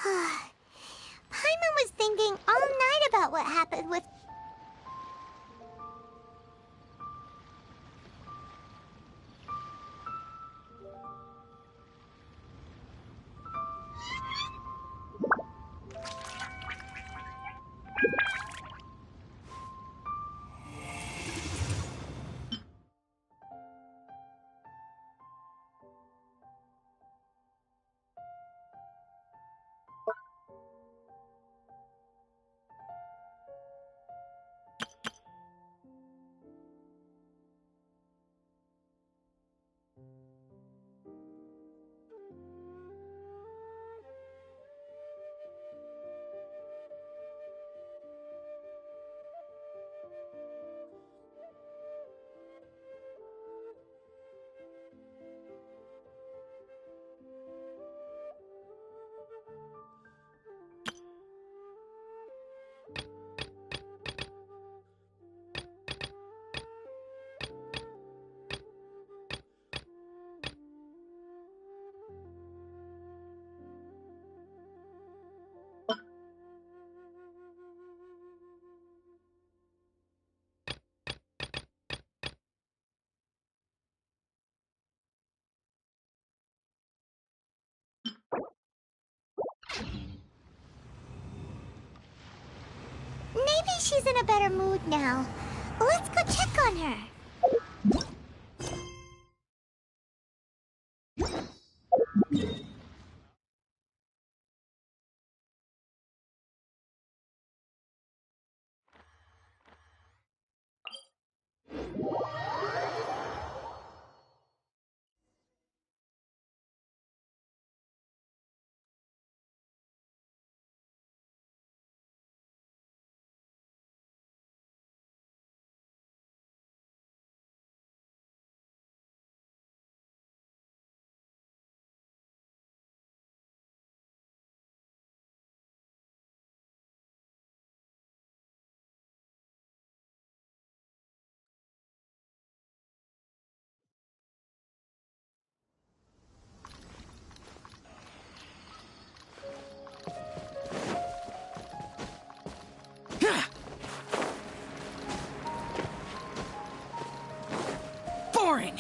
Paimon was thinking all night about what happened with... Maybe she's in a better mood now. Let's go check on her. Boring!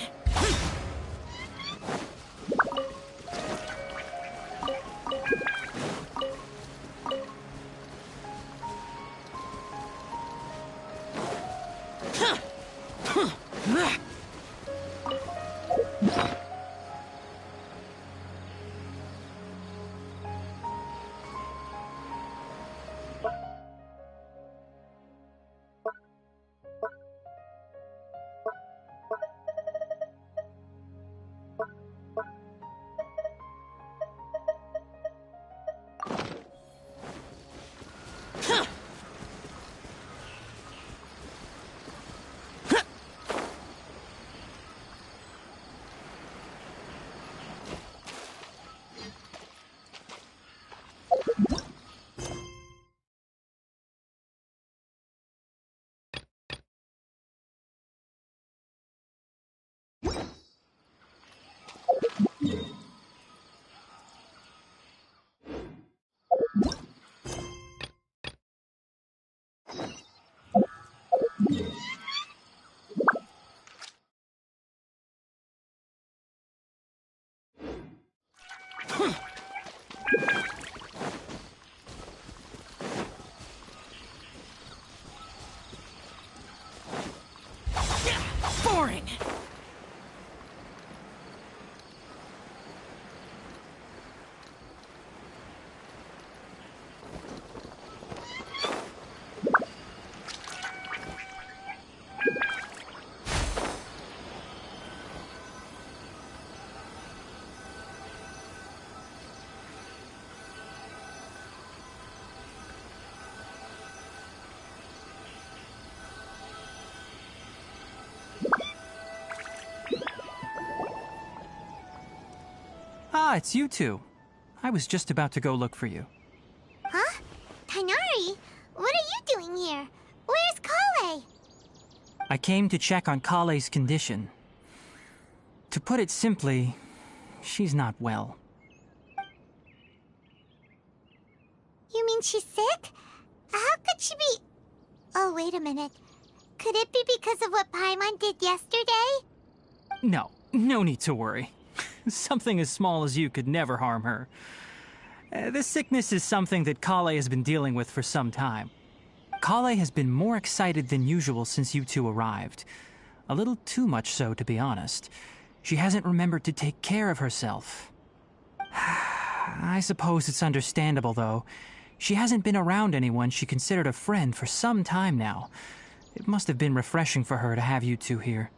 Boring! Ah, it's you two. I was just about to go look for you. Huh? Tighnari? What are you doing here? Where's Kale? I came to check on Kale's condition. To put it simply, she's not well. mean she's sick? How could she be... Oh, wait a minute. Could it be because of what Paimon did yesterday? No need to worry. Something as small as you could never harm her. This sickness is something that Kale has been dealing with for some time. Kale has been more excited than usual since you two arrived. A little too much so, to be honest. She hasn't remembered to take care of herself. I suppose it's understandable, though. She hasn't been around anyone she considered a friend for some time now. It must have been refreshing for her to have you two here.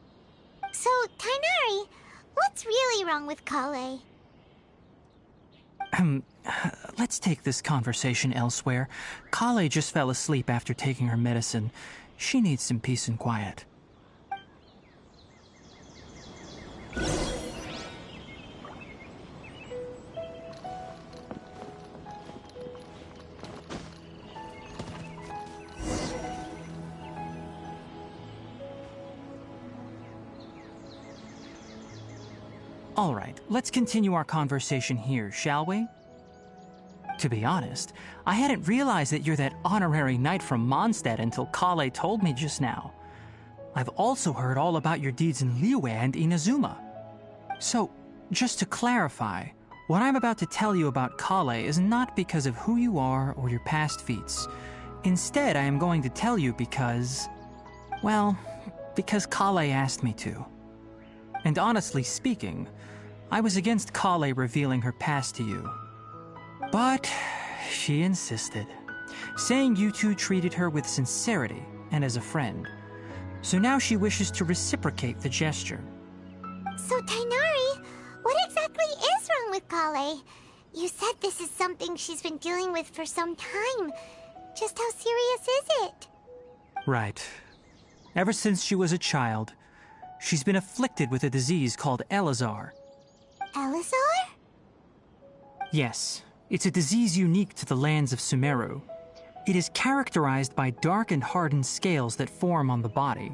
So, Tighnari, what's really wrong with Kale? Let's take this conversation elsewhere. Kale just fell asleep after taking her medicine. She needs some peace and quiet. All right, let's continue our conversation here, shall we? To be honest, I hadn't realized that you're that honorary knight from Mondstadt until Kale told me just now. I've also heard all about your deeds in Liyue and Inazuma. So, just to clarify, what I'm about to tell you about Kale is not because of who you are or your past feats. Instead, I am going to tell you because... well, because Kale asked me to. And honestly speaking, I was against Kale revealing her past to you. But she insisted, saying you two treated her with sincerity and as a friend. So now she wishes to reciprocate the gesture. So, Tighnari, what exactly is wrong with Kale? You said this is something she's been dealing with for some time. Just how serious is it? Right. Ever since she was a child, she's been afflicted with a disease called Elazar. Elazar? Yes, it's a disease unique to the lands of Sumeru. It is characterized by dark and hardened scales that form on the body.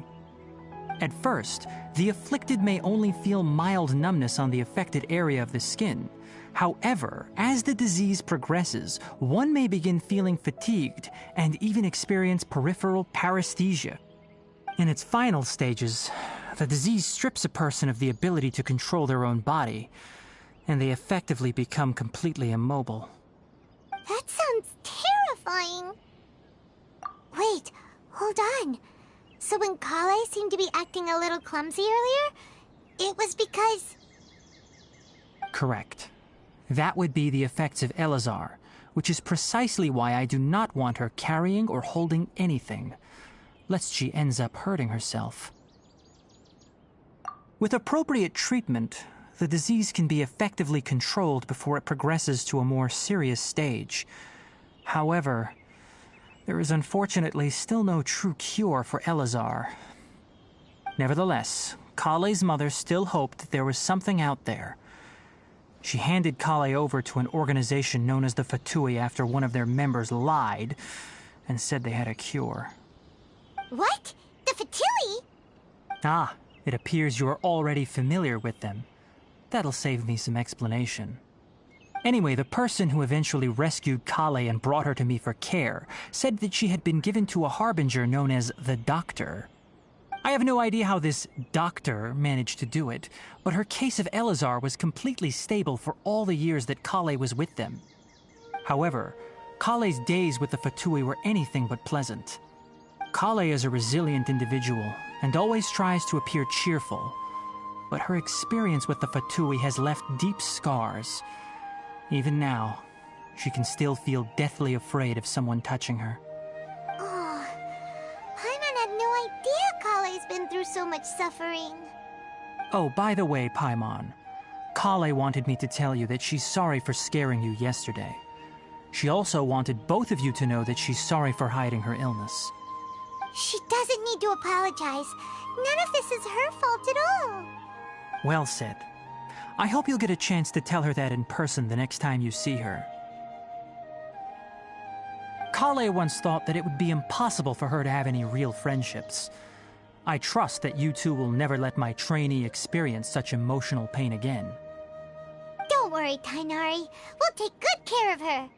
At first, the afflicted may only feel mild numbness on the affected area of the skin. However, as the disease progresses, one may begin feeling fatigued and even experience peripheral paresthesia. In its final stages, the disease strips a person of the ability to control their own body, and they effectively become completely immobile. That sounds terrifying. Wait, hold on. So when Kale seemed to be acting a little clumsy earlier, it was because... Correct. That would be the effects of Elazar, which is precisely why I do not want her carrying or holding anything, lest she ends up hurting herself. With appropriate treatment, the disease can be effectively controlled before it progresses to a more serious stage. However, there is unfortunately still no true cure for Elazar. Nevertheless, Kale's mother still hoped that there was something out there. She handed Kale over to an organization known as the Fatui after one of their members lied and said they had a cure. What? The Fatui? Ah, it appears you are already familiar with them. That'll save me some explanation. Anyway, the person who eventually rescued Kale and brought her to me for care said that she had been given to a harbinger known as the Doctor. I have no idea how this doctor managed to do it, but her case of Elazar was completely stable for all the years that Kale was with them. However, Kale's days with the Fatui were anything but pleasant. Kale is a resilient individual and always tries to appear cheerful, but her experience with the Fatui has left deep scars. Even now, she can still feel deathly afraid of someone touching her. Oh, Paimon had no idea Kale's been through so much suffering. Oh, by the way, Paimon, Kale wanted me to tell you that she's sorry for scaring you yesterday. She also wanted both of you to know that she's sorry for hiding her illness. She doesn't need to apologize. None of this is her fault at all. Well said. I hope you'll get a chance to tell her that in person the next time you see her. Kale once thought that it would be impossible for her to have any real friendships. I trust that you two will never let my trainee experience such emotional pain again. Don't worry, Tighnari. We'll take good care of her.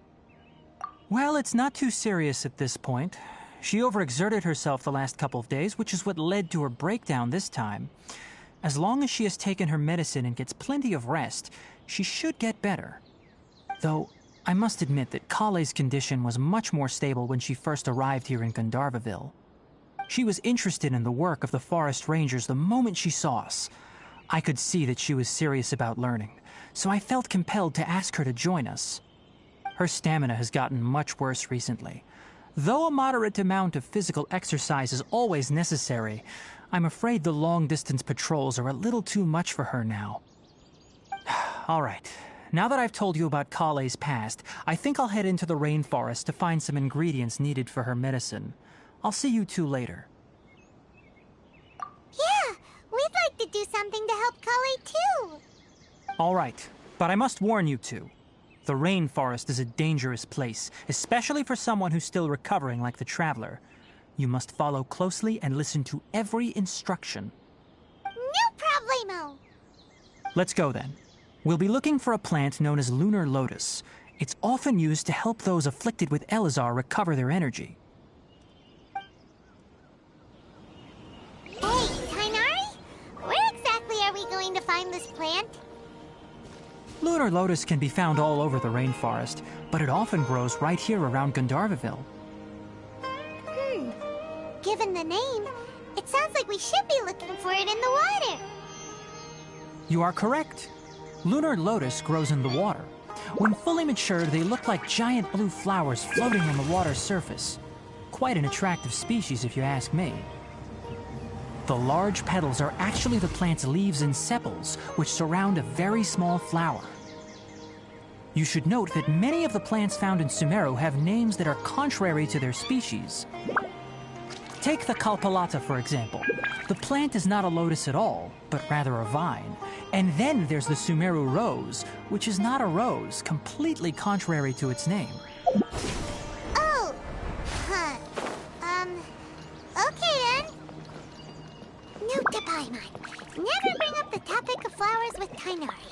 Well, it's not too serious at this point. She overexerted herself the last couple of days, which is what led to her breakdown this time. As long as she has taken her medicine and gets plenty of rest, she should get better. Though, I must admit that Kale's condition was much more stable when she first arrived here in Gandharvaville. She was interested in the work of the forest rangers the moment she saw us. I could see that she was serious about learning, so I felt compelled to ask her to join us. Her stamina has gotten much worse recently. Though a moderate amount of physical exercise is always necessary, I'm afraid the long-distance patrols are a little too much for her now. All right, now that I've told you about Kale's past, I think I'll head into the rainforest to find some ingredients needed for her medicine. I'll see you two later. Yeah, we'd like to do something to help Kale too. All right, but I must warn you two. The rainforest is a dangerous place, especially for someone who's still recovering like the Traveler. You must follow closely and listen to every instruction. No problemo! Let's go then. We'll be looking for a plant known as Lunar Lotus. It's often used to help those afflicted with Elazar recover their energy. Hey, Tainari? Where exactly are we going to find this plant? Lunar Lotus can be found all over the rainforest, but it often grows right here around Gandharvaville. Given the name, it sounds like we should be looking for it in the water. You are correct. Lunar Lotus grows in the water. When fully matured, they look like giant blue flowers floating on the water's surface. Quite an attractive species, if you ask me. The large petals are actually the plant's leaves and sepals, which surround a very small flower. You should note that many of the plants found in Sumeru have names that are contrary to their species. Take the Kalpalata, for example. The plant is not a lotus at all, but rather a vine. And then there's the Sumeru rose, which is not a rose, completely contrary to its name. Oh, huh. Okay then. Note to Paimon. Never bring up the topic of flowers with Tainari.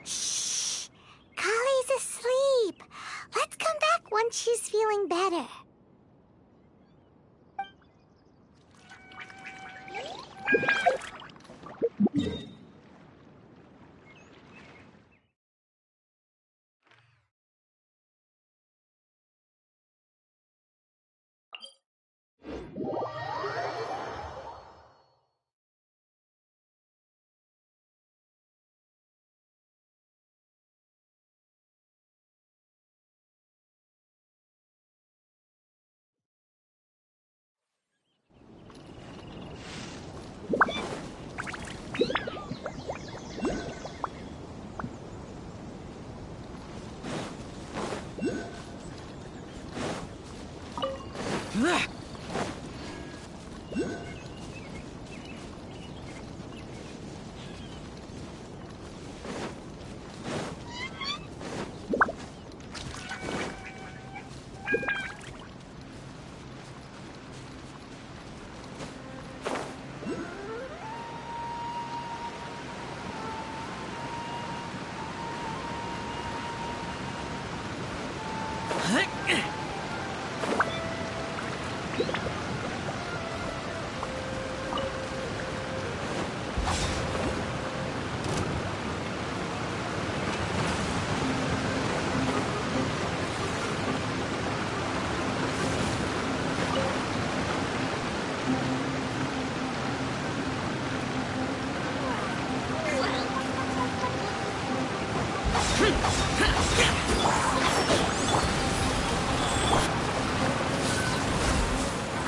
Shh! Kale's asleep. Let's come back once she's feeling better.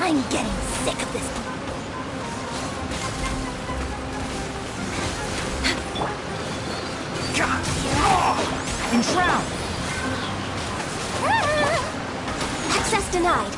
I'm getting sick of this. Enshroud! Access denied.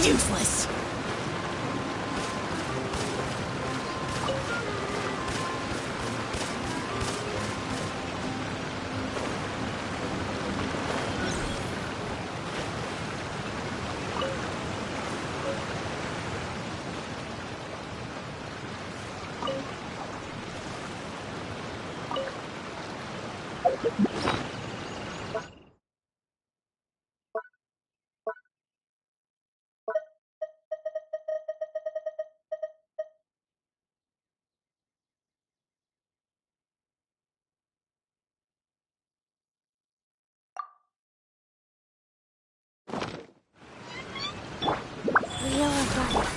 Useless. Wheel of Life.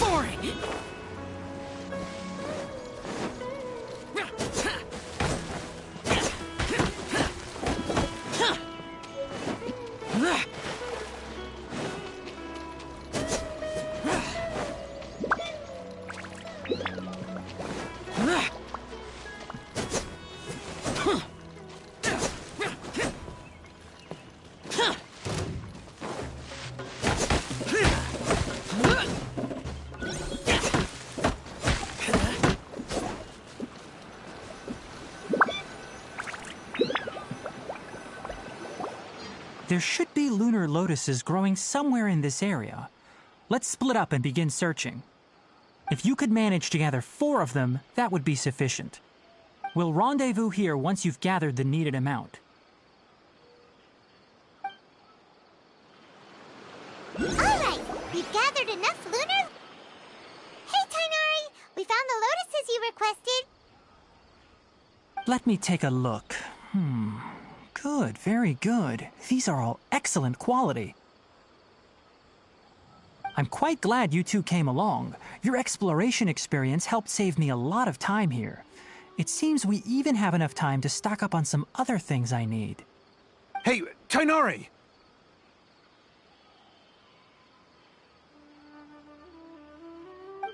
Boring! There should be lunar lotuses growing somewhere in this area. Let's split up and begin searching. If you could manage to gather 4 of them, that would be sufficient. We'll rendezvous here once you've gathered the needed amount. Alright, we've gathered enough lunar... Hey, Tighnari! We found the lotuses you requested! Let me take a look. Good, very good. These are all excellent quality. I'm quite glad you two came along. Your exploration experience helped save me a lot of time here. It seems we even have enough time to stock up on some other things I need. Hey, Tighnari!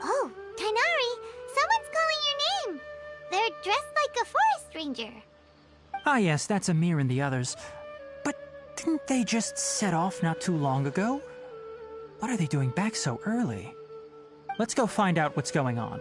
Oh, Tighnari! Someone's calling your name! They're dressed like a forest ranger. Ah yes, that's Amir and the others. But didn't they just set off not too long ago? What are they doing back so early? Let's go find out what's going on.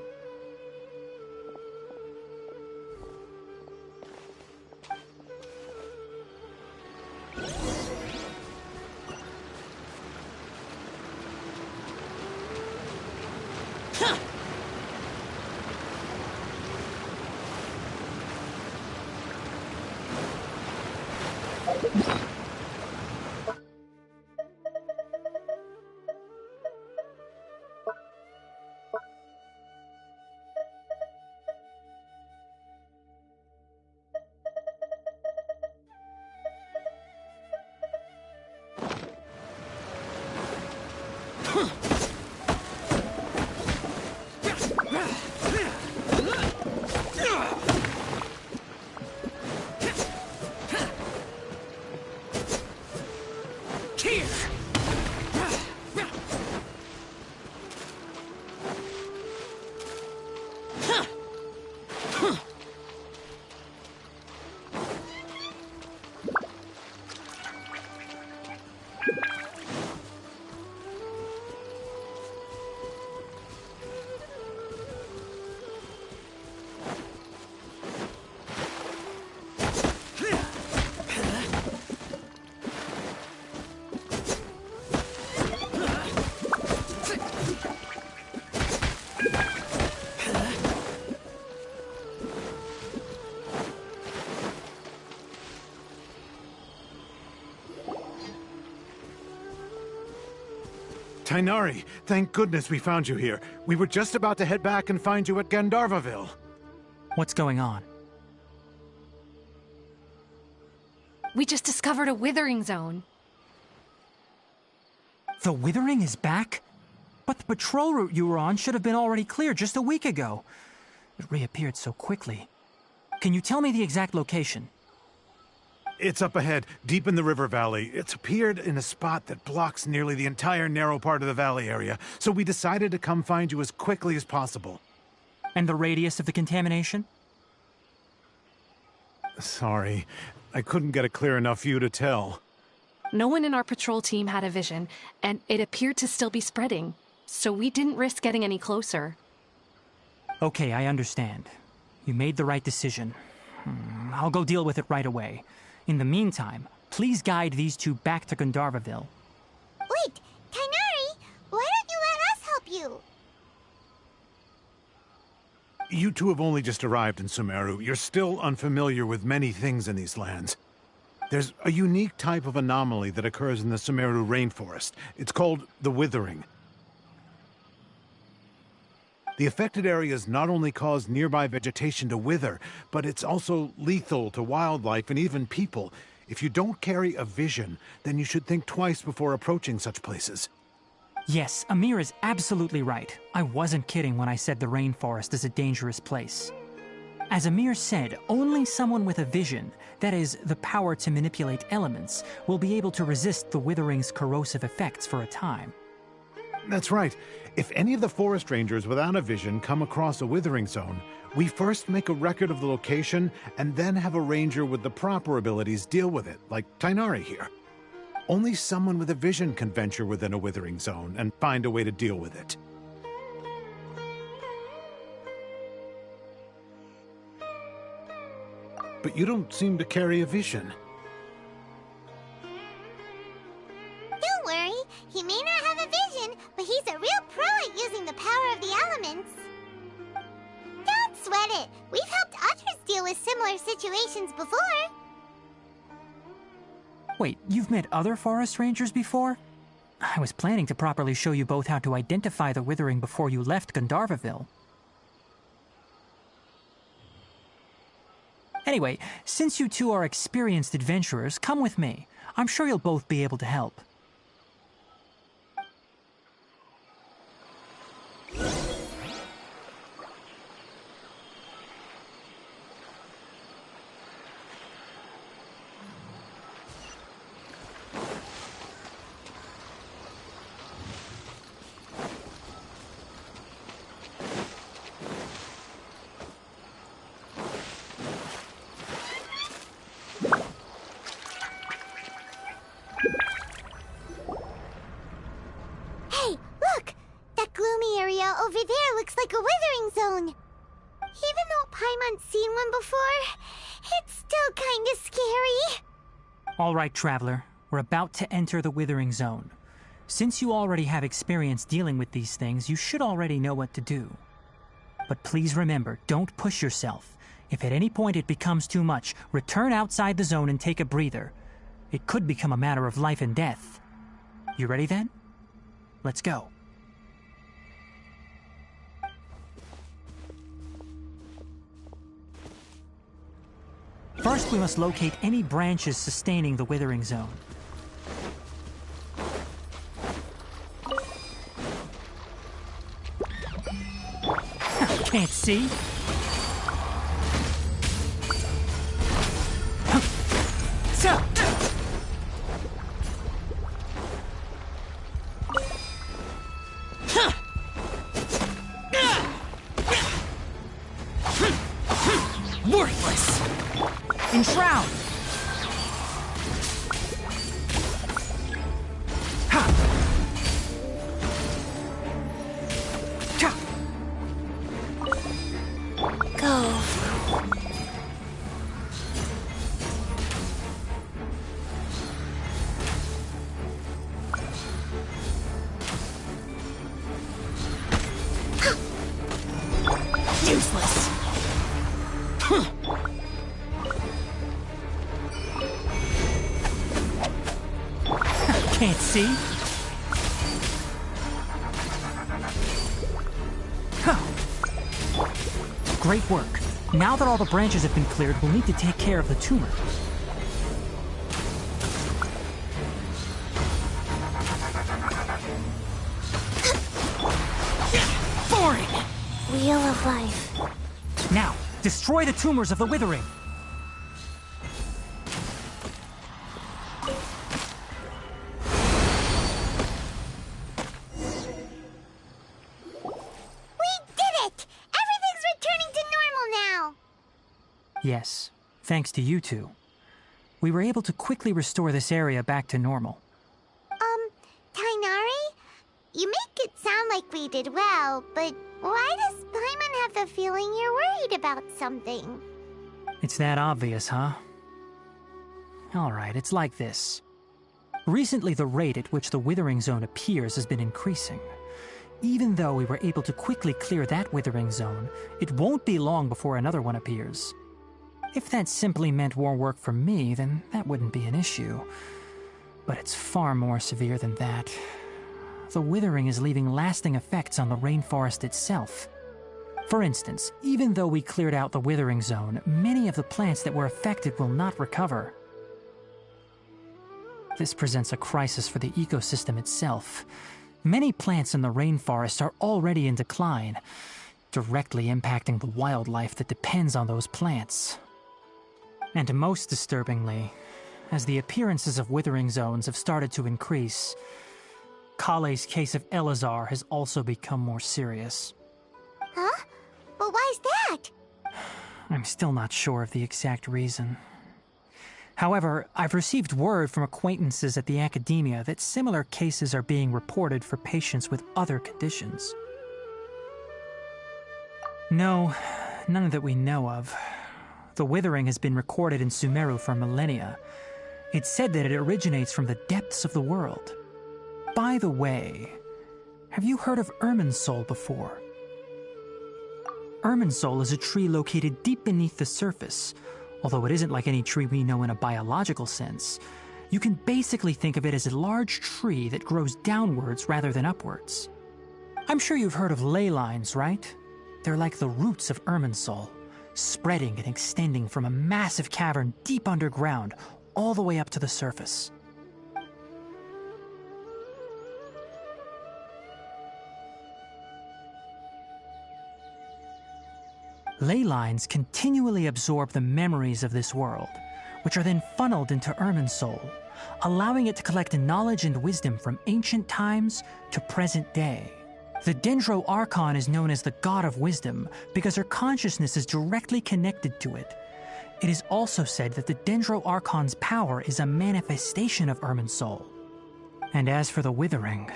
Tainari, thank goodness we found you here. We were just about to head back and find you at Gandharvaville. What's going on? We just discovered a Withering Zone. The Withering is back? But the patrol route you were on should have been already clear just a week ago. It reappeared so quickly. Can you tell me the exact location? It's up ahead, deep in the river valley. It's appeared in a spot that blocks nearly the entire narrow part of the valley area, so we decided to come find you as quickly as possible. And the radius of the contamination? Sorry, I couldn't get a clear enough view to tell. No one in our patrol team had a vision, and it appeared to still be spreading, so we didn't risk getting any closer. Okay, I understand. You made the right decision. I'll go deal with it right away. In the meantime, please guide these two back to Gandharvaville. Wait, Tainari, why don't you let us help you? You two have only just arrived in Sumeru. You're still unfamiliar with many things in these lands. There's a unique type of anomaly that occurs in the Sumeru rainforest. It's called the Withering. The affected areas not only cause nearby vegetation to wither, but it's also lethal to wildlife and even people. If you don't carry a vision, then you should think twice before approaching such places. Yes, Amir is absolutely right. I wasn't kidding when I said the rainforest is a dangerous place. As Amir said, only someone with a vision, that is, the power to manipulate elements, will be able to resist the Withering's corrosive effects for a time. That's right. If any of the forest rangers without a vision come across a Withering Zone, we first make a record of the location and then have a ranger with the proper abilities deal with it, like Tainari here. Only someone with a vision can venture within a Withering Zone and find a way to deal with it. But you don't seem to carry a vision. Don't worry, he may not have a vision, but he's a real pro at using the power of the elements. Don't sweat it. We've helped others deal with similar situations before. Wait, you've met other forest rangers before? I was planning to properly show you both how to identify the Withering before you left Gandharvaville. Anyway, since you two are experienced adventurers, come with me. I'm sure you'll both be able to help. Over there looks like a Withering Zone. Even though Paimon's seen one before, it's still kinda scary. All right, Traveler. We're about to enter the Withering Zone. Since you already have experience dealing with these things, you should already know what to do. But please remember, don't push yourself. If at any point it becomes too much, return outside the zone and take a breather. It could become a matter of life and death. You ready then? Let's go. First, we must locate any branches sustaining the Withering Zone. Can't see? Worthless! Enshroud! Go. Useless! Can't see? Great work. Now that all the branches have been cleared, we'll need to take care of the tumor. Boring! Wheel of Life. Now, destroy the tumors of the Withering. Yes, thanks to you two. We were able to quickly restore this area back to normal. Tainari? You make it sound like we did well, but why does Paimon have the feeling you're worried about something? It's that obvious, huh? Alright, it's like this. Recently, the rate at which the Withering Zone appears has been increasing. Even though we were able to quickly clear that Withering Zone, it won't be long before another one appears. If that simply meant more work for me, then that wouldn't be an issue. But it's far more severe than that. The Withering is leaving lasting effects on the rainforest itself. For instance, even though we cleared out the Withering Zone, many of the plants that were affected will not recover. This presents a crisis for the ecosystem itself. Many plants in the rainforest are already in decline, directly impacting the wildlife that depends on those plants. And most disturbingly, as the appearances of Withering Zones have started to increase, Kale's case of Elazar has also become more serious. Huh? But why's that? I'm still not sure of the exact reason. However, I've received word from acquaintances at the academia that similar cases are being reported for patients with other conditions. No, none that we know of. The Withering has been recorded in Sumeru for millennia. It's said that it originates from the depths of the world. By the way, have you heard of Irminsul before? Irminsul is a tree located deep beneath the surface. Although it isn't like any tree we know in a biological sense, you can basically think of it as a large tree that grows downwards rather than upwards. I'm sure you've heard of ley lines, right? They're like the roots of Irminsul, spreading and extending from a massive cavern deep underground all the way up to the surface. Ley lines continually absorb the memories of this world, which are then funneled into Irminsul, allowing it to collect knowledge and wisdom from ancient times to present day. The Dendro Archon is known as the God of Wisdom because her consciousness is directly connected to it. It is also said that the Dendro Archon's power is a manifestation of Irminsul. And as for the Withering,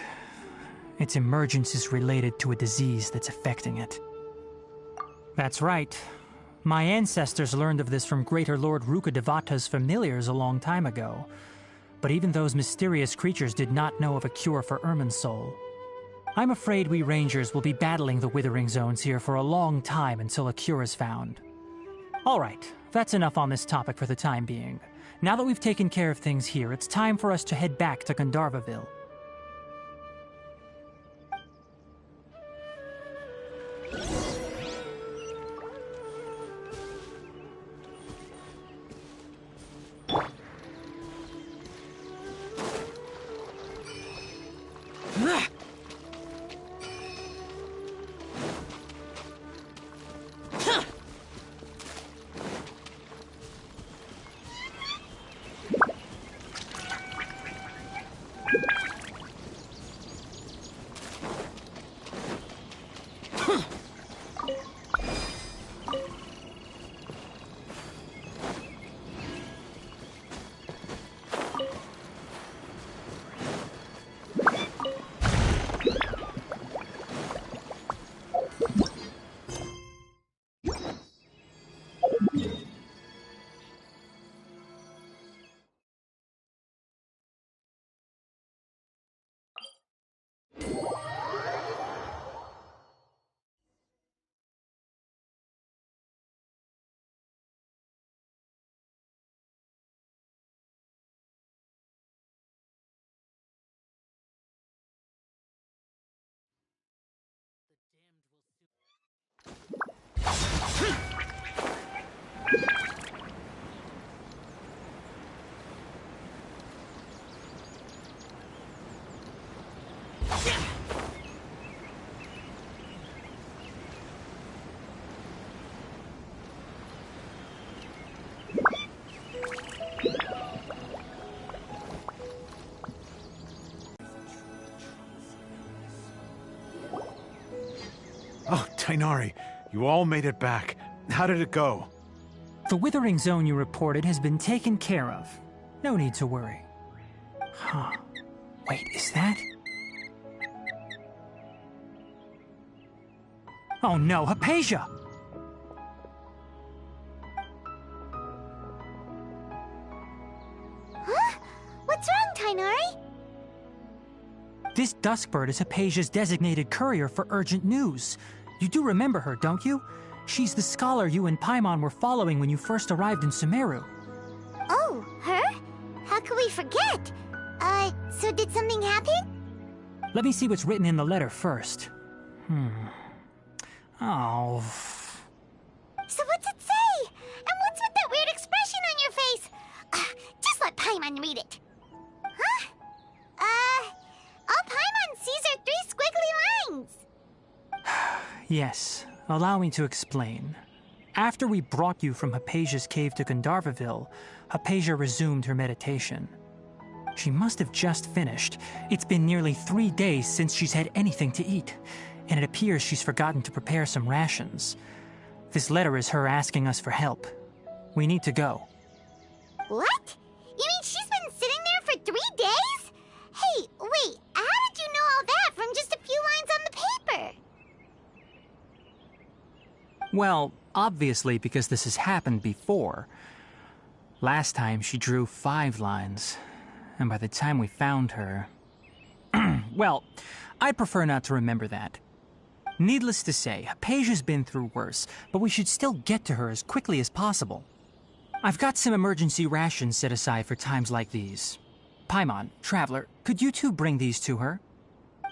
its emergence is related to a disease that's affecting it. That's right. My ancestors learned of this from Greater Lord Rukadevata's familiars a long time ago. But even those mysterious creatures did not know of a cure for Irminsul. I'm afraid we Rangers will be battling the Withering Zones here for a long time until a cure is found. Alright, that's enough on this topic for the time being. Now that we've taken care of things here, it's time for us to head back to Gandharvaville. Oh, Tainari, you all made it back. How did it go? The Withering Zone you reported has been taken care of. No need to worry. Huh. Wait, is that? Oh no, Hypatia! Huh? What's wrong, Tainari? This Duskbird is Hypatia's designated courier for urgent news. You do remember her, don't you? She's the scholar you and Paimon were following when you first arrived in Sumeru. Oh, her? How could we forget? So did something happen? Let me see what's written in the letter first. Oh. So what's it say? And what's with that weird expression on your face? Just let Paimon read it. Huh? All Paimon sees are 3 squiggly lines. Yes, allow me to explain. After we brought you from Hypatia's cave to Gandharvaville, Hypatia resumed her meditation. She must have just finished. It's been nearly 3 days since she's had anything to eat, and it appears she's forgotten to prepare some rations. This letter is her asking us for help. We need to go. What? You mean she's been sitting there for 3 days? Hey, wait, how did you know all that from just a few lines on the paper? Well, obviously because this has happened before. Last time she drew 5 lines, and by the time we found her... Well, I'd prefer not to remember that. Needless to say, Hypatia's been through worse, but we should still get to her as quickly as possible. I've got some emergency rations set aside for times like these. Paimon, Traveler, could you two bring these to her?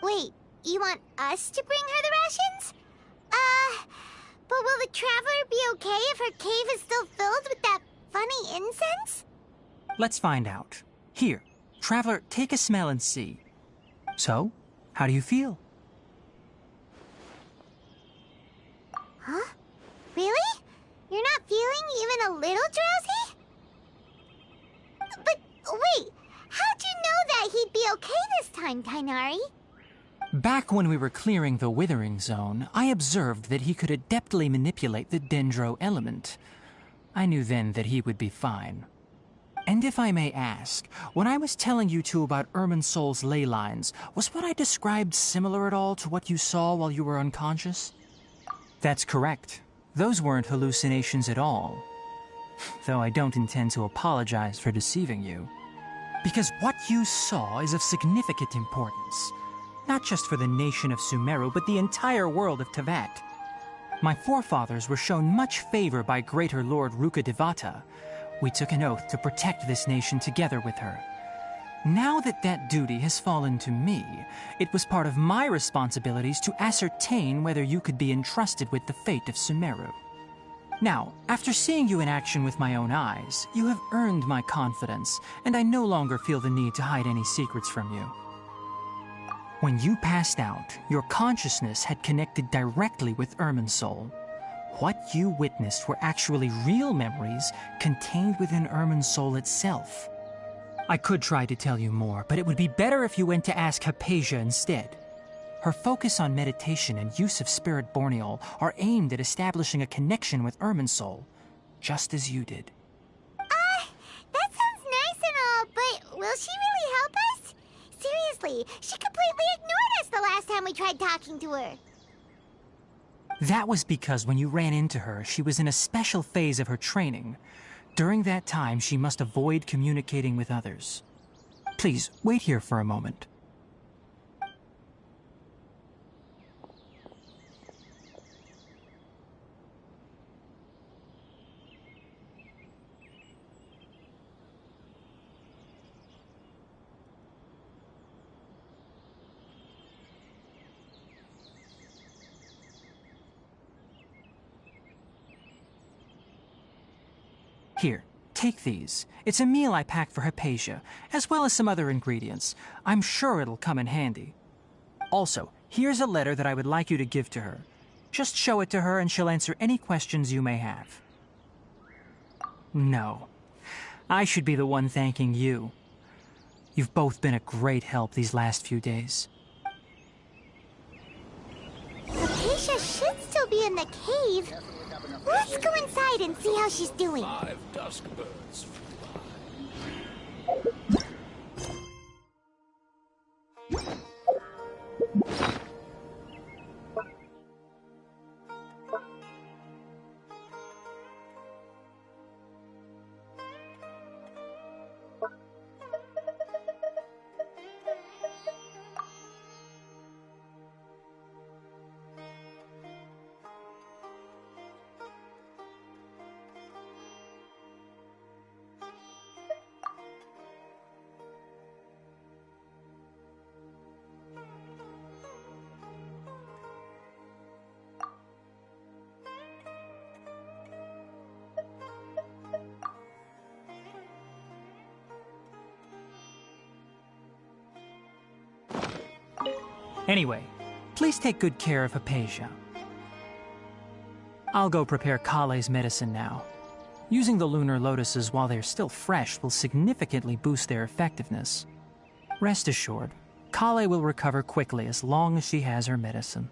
Wait, you want us to bring her the rations? But will the Traveler be okay if her cave is still filled with that funny incense? Let's find out. Here, Traveler, take a smell and see. So, how do you feel? Huh? Really? You're not feeling even a little drowsy? But wait, how'd you know that he'd be okay this time, Tainari? Back when we were clearing the Withering Zone, I observed that he could adeptly manipulate the Dendro element. I knew then that he would be fine. And if I may ask, when I was telling you two about Irminsol's ley lines, was what I described similar at all to what you saw while you were unconscious? That's correct. Those weren't hallucinations at all. Though I don't intend to apologize for deceiving you. Because what you saw is of significant importance. Not just for the nation of Sumeru, but the entire world of Tevat. My forefathers were shown much favor by Greater Lord Rukkhadevata. We took an oath to protect this nation together with her. Now that that duty has fallen to me, it was part of my responsibilities to ascertain whether you could be entrusted with the fate of Sumeru. Now, after seeing you in action with my own eyes, you have earned my confidence, and I no longer feel the need to hide any secrets from you. When you passed out, your consciousness had connected directly with Irminsul. What you witnessed were actually real memories contained within Irminsul itself. I could try to tell you more, but it would be better if you went to ask Hypatia instead. Her focus on meditation and use of Spirit Borneol are aimed at establishing a connection with Irminsul, just as you did. That sounds nice and all, but will she really help us? Seriously, she completely ignored us the last time we tried talking to her. That was because when you ran into her, she was in a special phase of her training. During that time, she must avoid communicating with others. Please, wait here for a moment. Here, take these. It's a meal I packed for Hypatia, as well as some other ingredients. I'm sure it'll come in handy. Also, here's a letter that I would like you to give to her. Just show it to her and she'll answer any questions you may have. No. I should be the one thanking you. You've both been a great help these last few days. Acacia should still be in the cave. Let's go inside and see how she's doing. 5 dusk birds flew by. Anyway, please take good care of Hypatia. I'll go prepare Kale's medicine now. Using the Lunar Lotuses while they're still fresh will significantly boost their effectiveness. Rest assured, Kale will recover quickly as long as she has her medicine.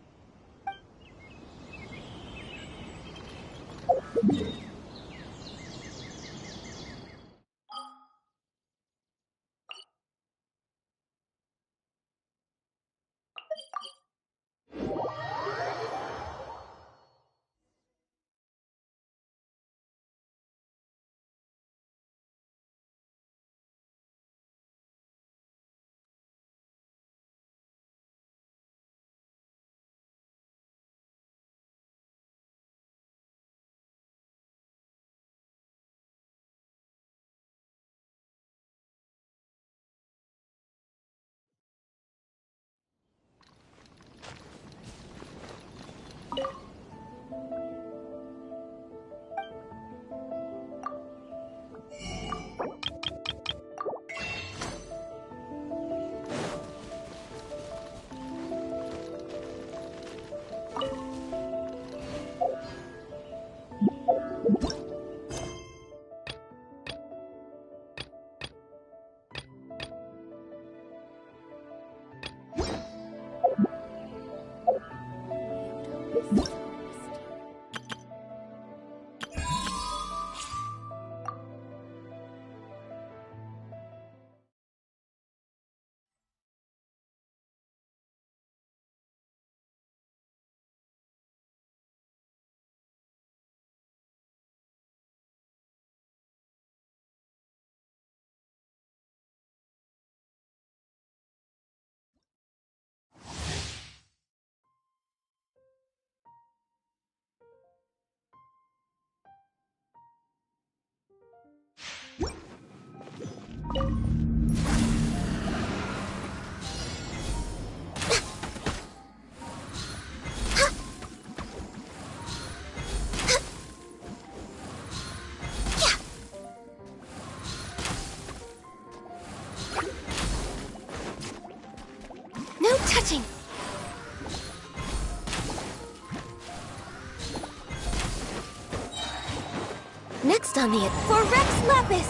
No touching! Next on the for Rex Lapis!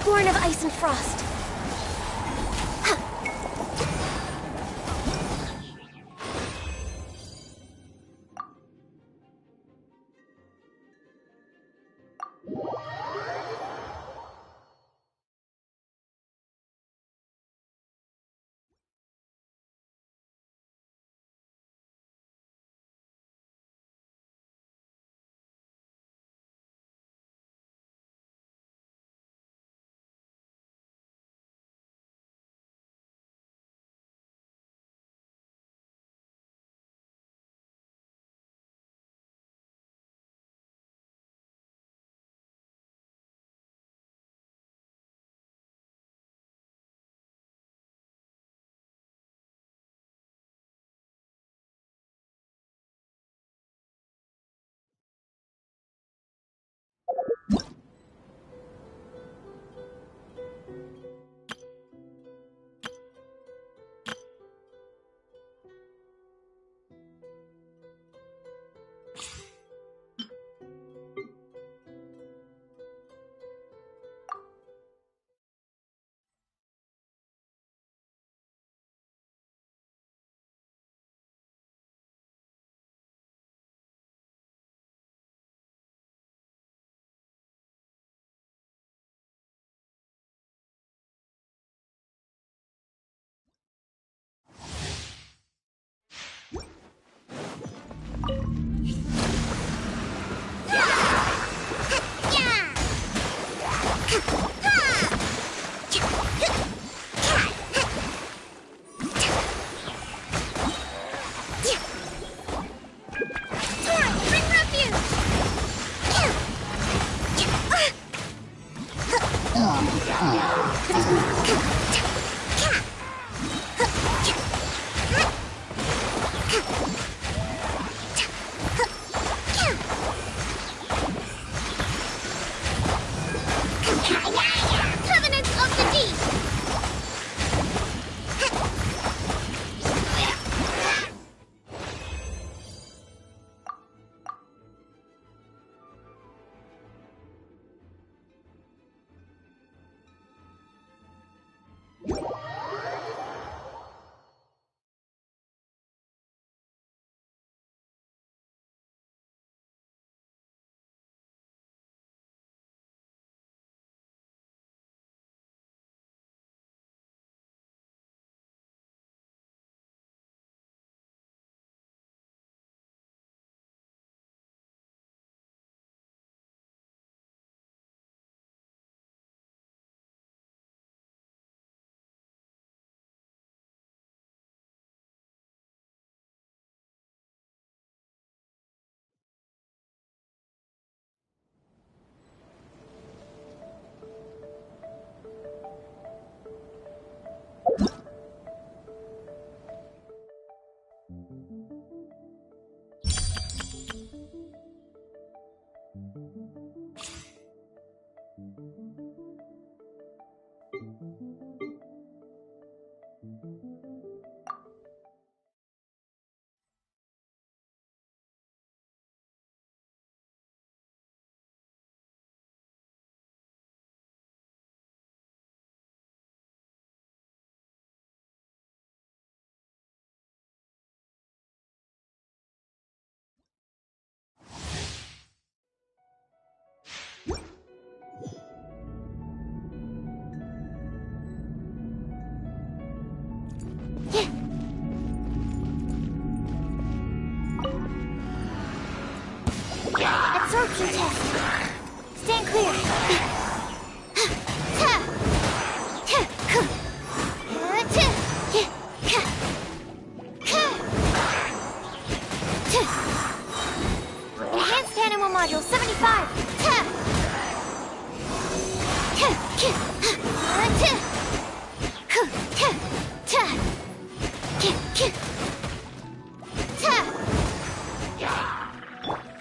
Born of ice and frost. Covenants of the Deep! Absorption test. Stand clear. Enhanced animal module 75.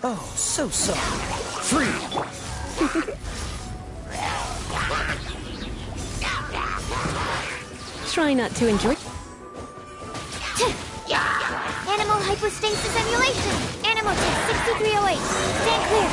Oh, so soft. Free! Try not to enjoy. Animal hypostasis emulation. Animal test 6308. Stand clear.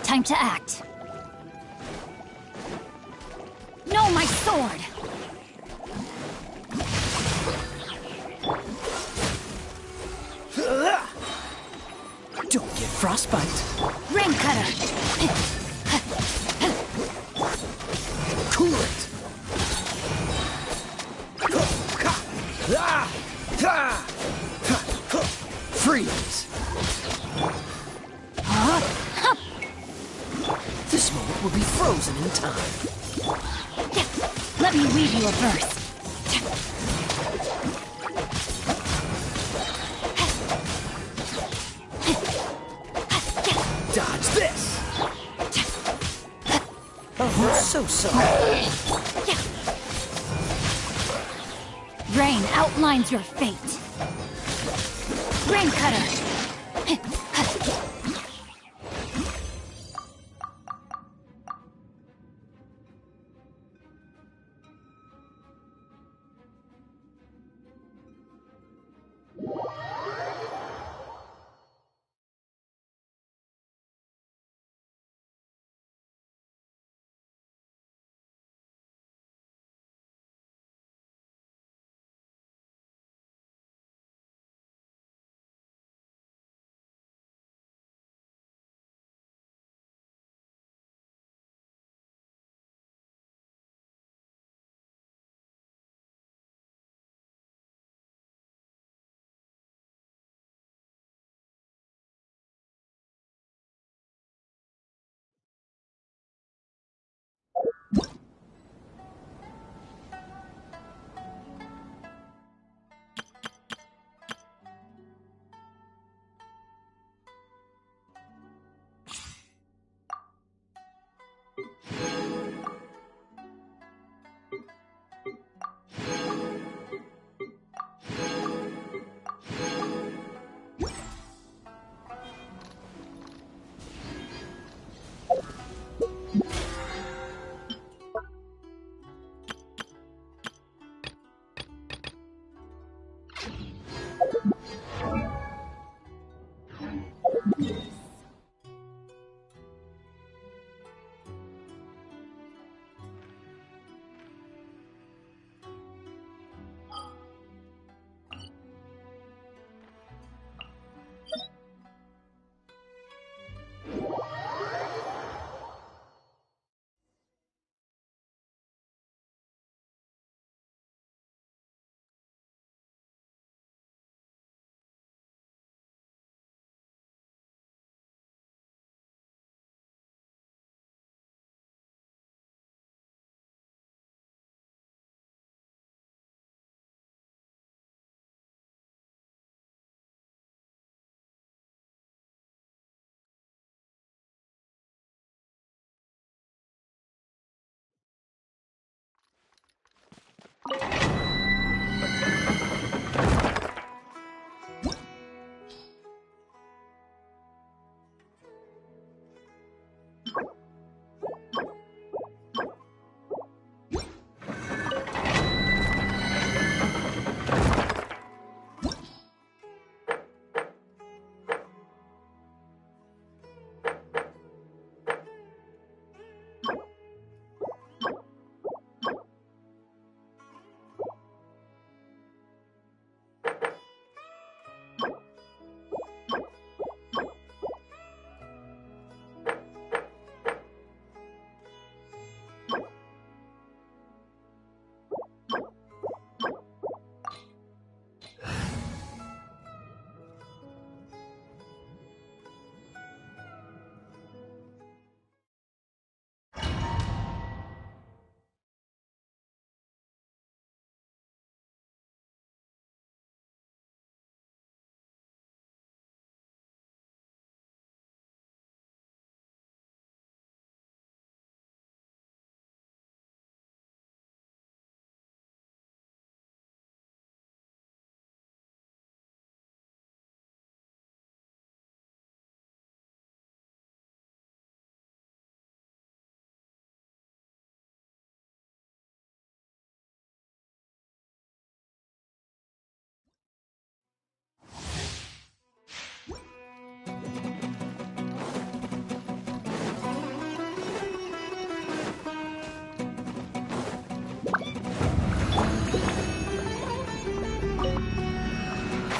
Time to act. No, my sword! Frostbite. Rain cutter. Cool it. Freeze. This moment will be frozen in time. Let me weave you a verse. Dodge this. Oh, so sorry. Rain outlines your fate. Rain cutter.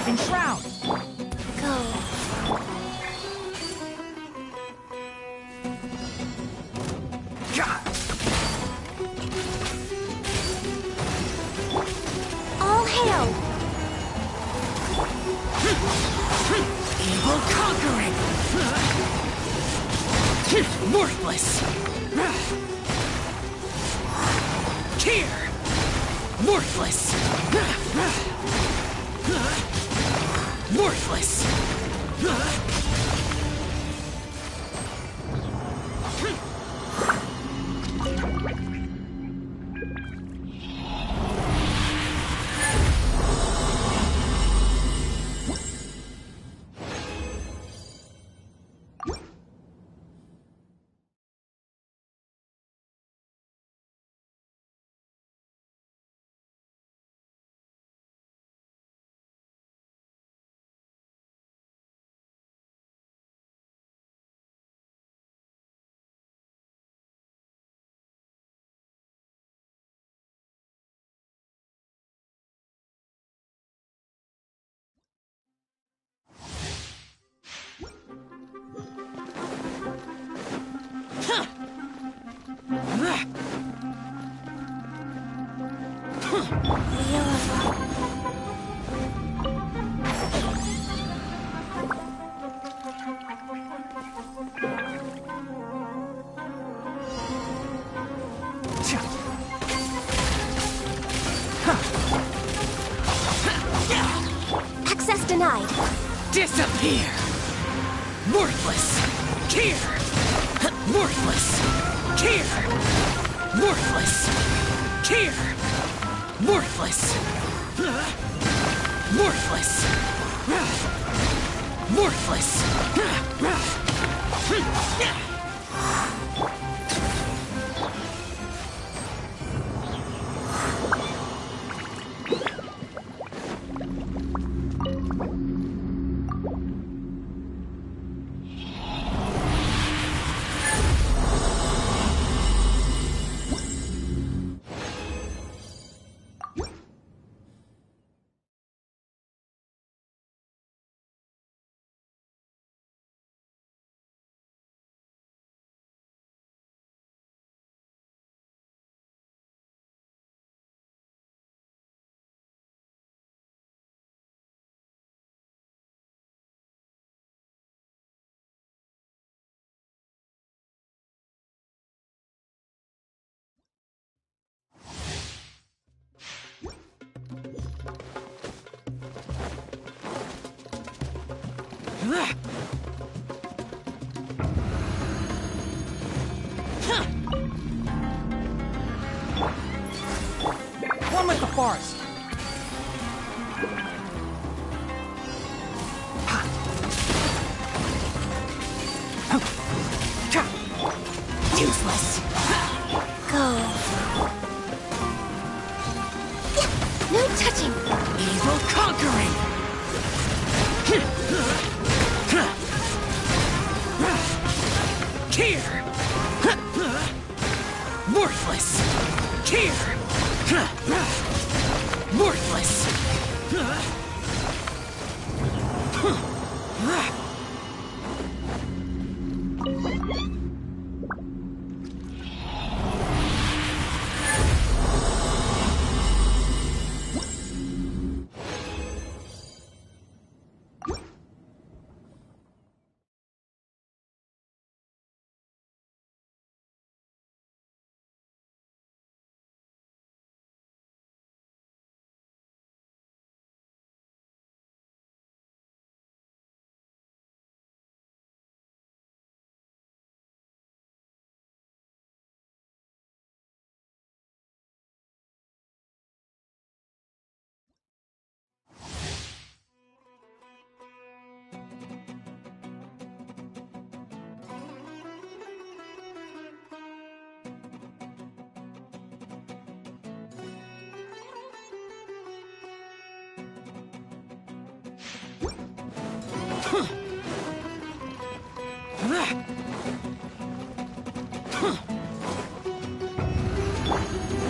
Enshroud! Go. Worthless! Here! Worthless! Worthless! Access denied. Disappear! Worthless! Here! Worthless! Here! Worthless! Here! Worthless! Worthless! Worthless! One with the forest. Useless! Go. No touching. Evil conquering! Here! Worthless! Here! Worthless!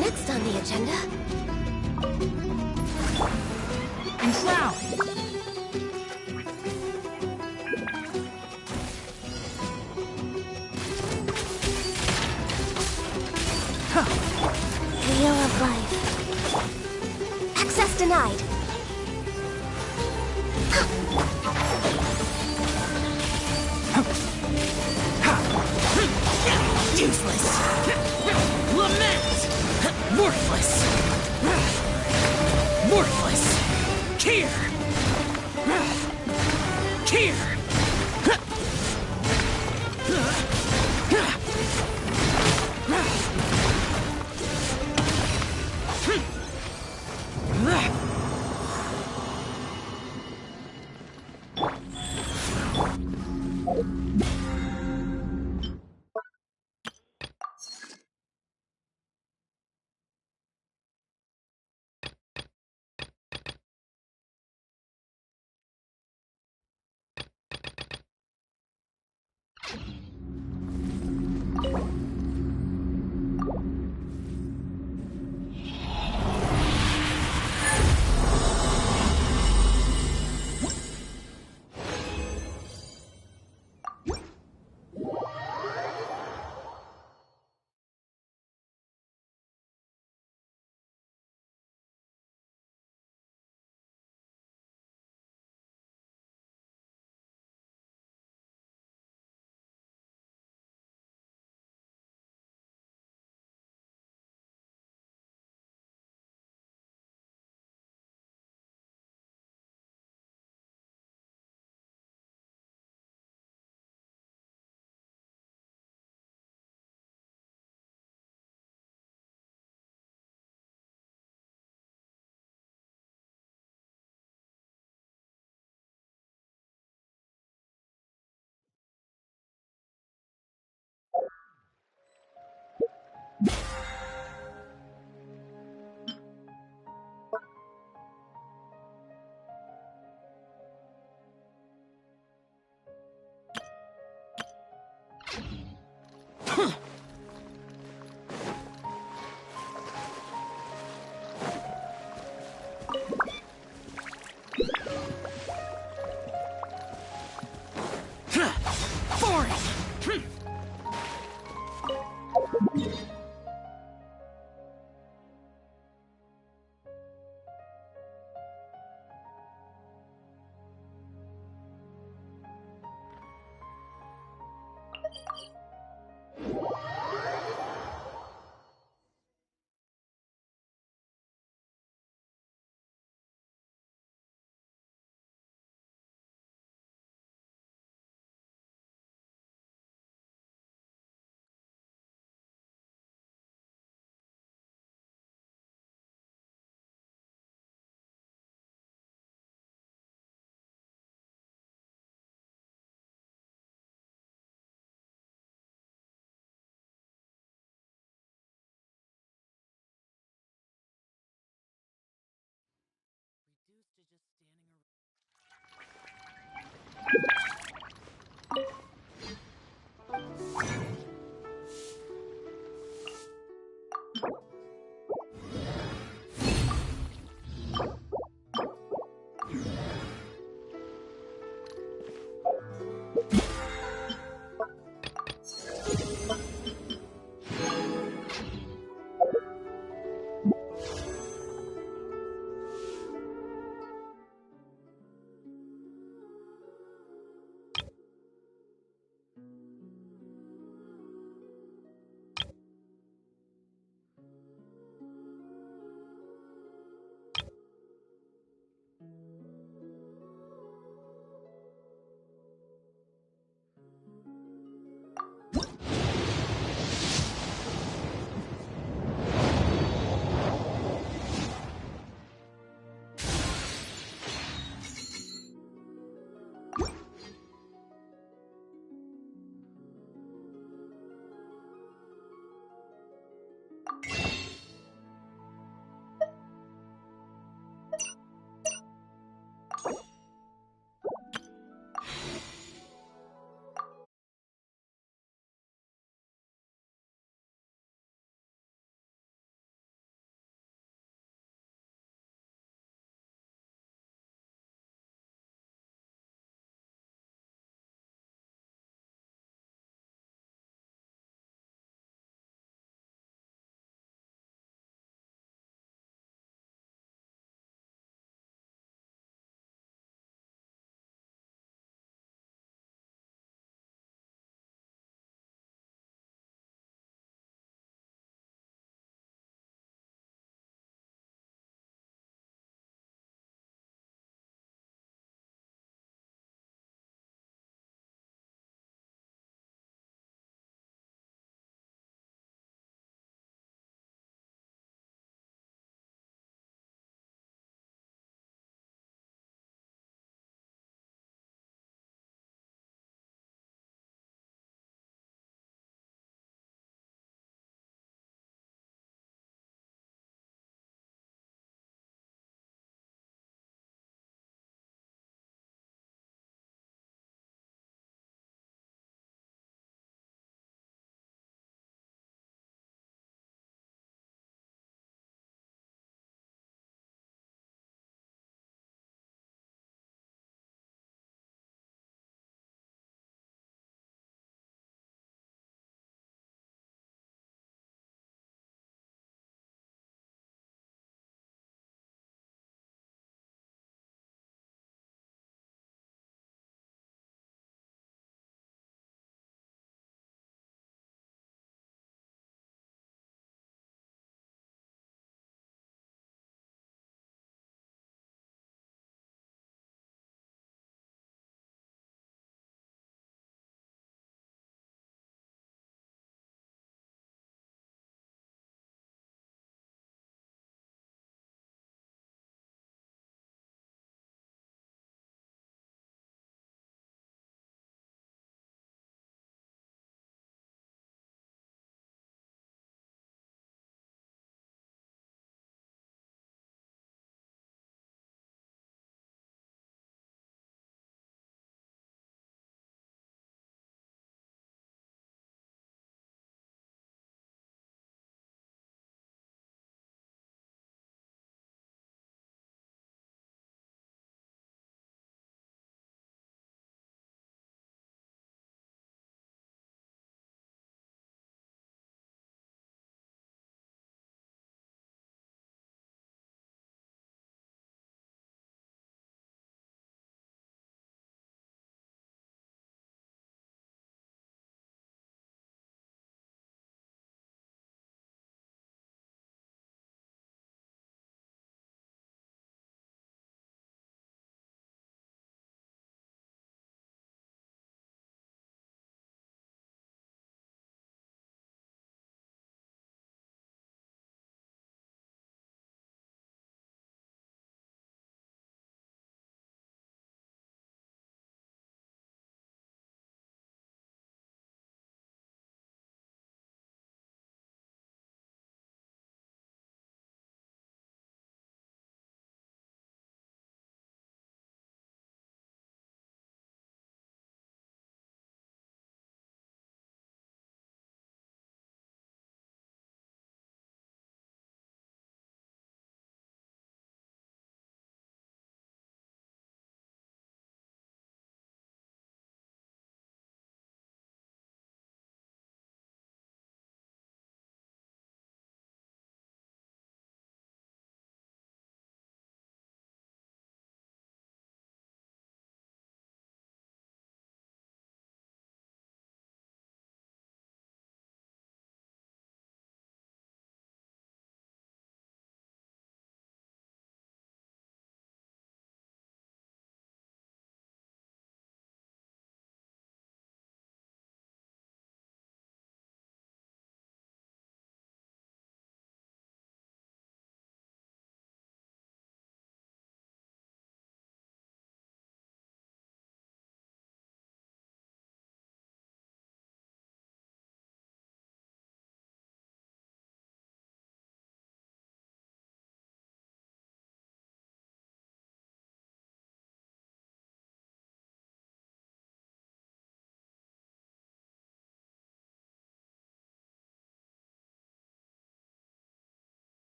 Next on the agenda. Enshroud! Wheel of life. Access denied. Useless. Lament. Worthless. Worthless. Here. Here.